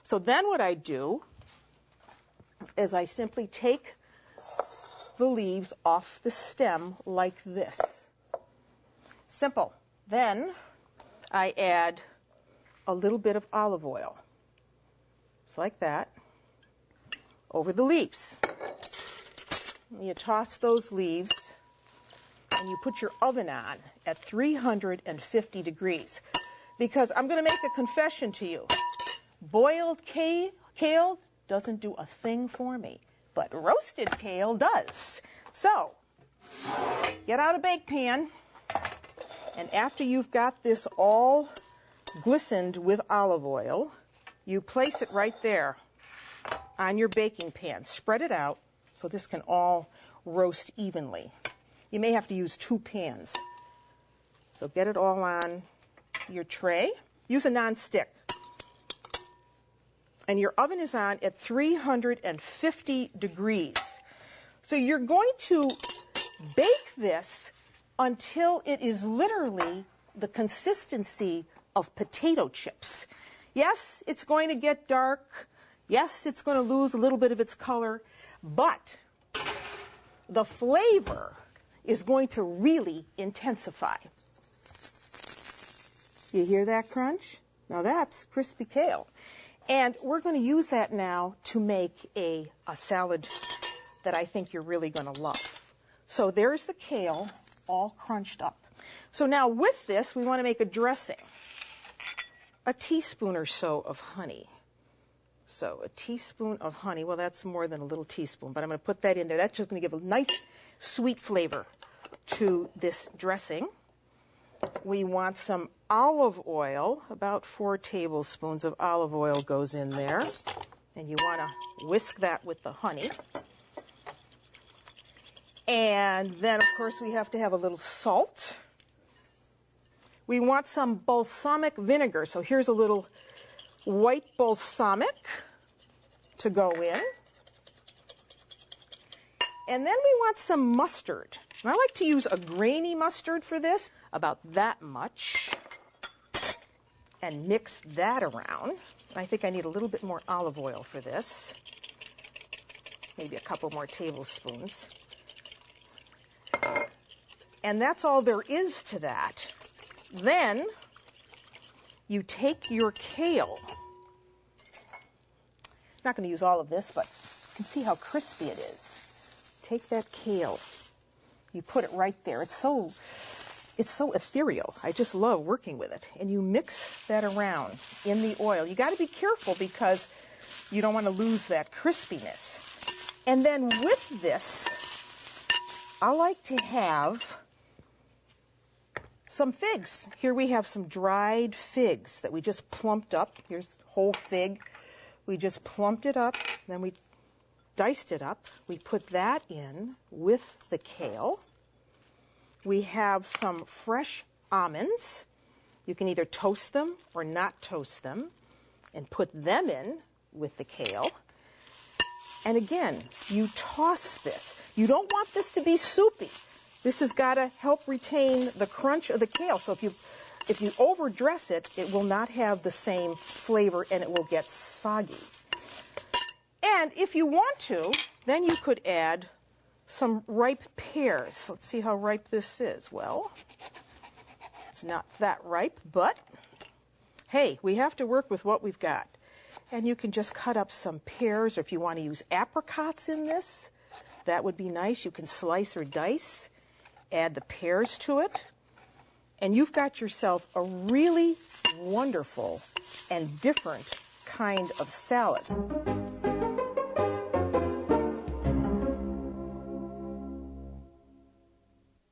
So then what I do is I simply take the leaves off the stem like this. Simple. Then I add a little bit of olive oil, just like that, over the leaves. You toss those leaves and you put your oven on at 350 degrees. Because I'm going to make a confession to you. Boiled kale doesn't do a thing for me, but roasted kale does. So, get out a bake pan, and after you've got this all glistened with olive oil, you place it right there on your baking pan. Spread it out so this can all roast evenly. You may have to use 2 pans. So get it all on your tray. Use a non-stick. And your oven is on at 350 degrees. So you're going to bake this until it is literally the consistency of potato chips. Yes, it's going to get dark. Yes, it's going to lose a little bit of its color. But the flavor is going to really intensify. You hear that crunch? Now that's crispy kale. And we're going to use that now to make a salad that I think you're really going to love. So there's the kale all crunched up. So now with this, we want to make a dressing. A teaspoon or so of honey. So a teaspoon of honey, well, that's more than a little teaspoon, but I'm going to put that in there. That's just going to give a nice sweet flavor to this dressing. We want some olive oil. About 4 tablespoons of olive oil goes in there. And you want to whisk that with the honey. And then, of course, we have to have a little salt. We want some balsamic vinegar. So here's a little white balsamic to go in. And then we want some mustard. And I like to use a grainy mustard for this, about that much, and mix that around. I think I need a little bit more olive oil for this, maybe a couple more tablespoons. And that's all there is to that. Then you take your kale. I'm not going to use all of this, but you can see how crispy it is. Take that kale. You put it right there. It's so ethereal. I just love working with it. And you mix that around in the oil. You got to be careful because you don't want to lose that crispiness. And then with this, I like to have some figs. Here we have some dried figs that we just plumped up. Here's whole fig. We just plumped it up, then we diced it up. We put that in with the kale. We have some fresh almonds. You can either toast them or not toast them and put them in with the kale. And again, you toss this. You don't want this to be soupy. This has got to help retain the crunch of the kale. So if you overdress it, it will not have the same flavor and it will get soggy. And if you want to, then you could add some ripe pears. Let's see how ripe this is. Well, it's not that ripe, but hey, we have to work with what we've got. And you can just cut up some pears, or if you want to use apricots in this, that would be nice. You can slice or dice, add the pears to it, and you've got yourself a really wonderful and different kind of salad.